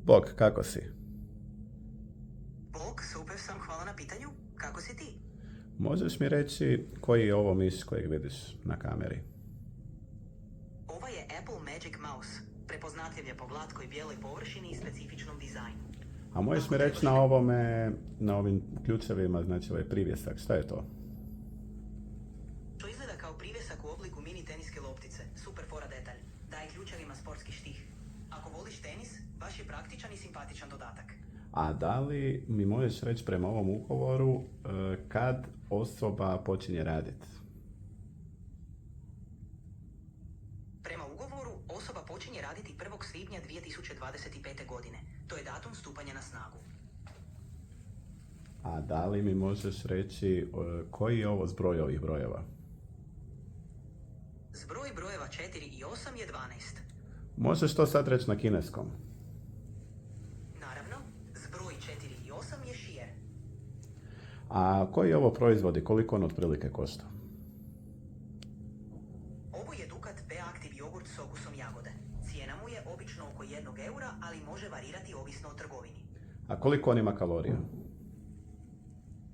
Bog, kako si? Bog, super sam, hvala na pitanju. Kako si ti? Možeš mi reći koji je ovo miš kojeg vidiš na kameri? Ovo je Apple Magic Mouse. Prepoznatljiv je po glatkoj bijeloj površini i specifičnom dizajnu. A možeš mi reći na ovim ključevima, znači ovaj privjesak, šta je to? To izgleda kao privjesak u obliku mini teniske loptice. Super fora detalj. Daje ključevima sportski štih. Ako voliš tenis, baš je praktičan i simpatičan dodatak. A da li mi možeš reći prema ovom ugovoru kad osoba počinje raditi? Prema ugovoru, osoba počinje raditi 1. svibnja 2025. godine. To je datum stupanja na snagu. A da li mi možeš reći koji je ovo zbroj ovih brojeva? Zbroj brojeva 4 i 8 je 12. Možeš to sad reći na kineskom? Naravno, zbroj 4 i 8 je šijer. A koji je ovo proizvod i koliko on otprilike košta? Ovo je Dukat B-Active jogurt s okusom jagode. Cijena mu je obično oko 1 eura, ali može varirati ovisno o trgovini. A koliko on ima kalorija?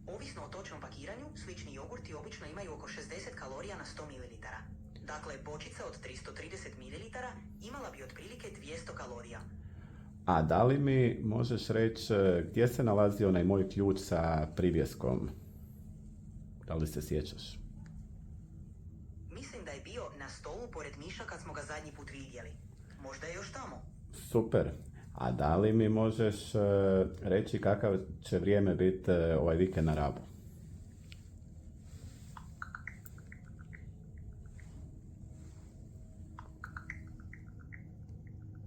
Ovisno o točnom pakiranju, slični jogurti obično imaju oko 60 kalorija na 100 ml. Dakle, bočica od 330 ml imala bi otprilike 200 kalorija. A da li mi možeš reći gdje se nalazi onaj moj ključ sa privjeskom? Da li se sjećaš? Mislim da je bio na stolu pored miša kad smo ga zadnji put vidjeli. Možda je još tamo. Super. A da li mi možeš reći kakav će vrijeme biti ovaj vikend na Rabu?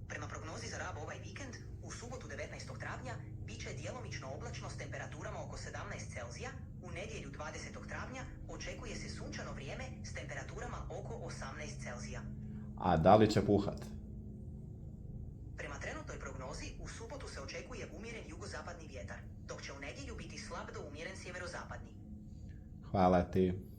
Prema prognozi za Rab ovaj vikend, u subotu 19. travnja, bit će djelomično oblačno s temperaturama oko 17 Celzija, u nedjelju 20. travnja očekuje se sunčano vrijeme s temperaturama oko 18 Celzija. A da li će puhat? Prema trenutnoj prognozi, u subotu se očekuje umjeren jugozapadni vjetar, dok će u nedjelju biti slab do umjeren sjeverozapadni. Hvala ti.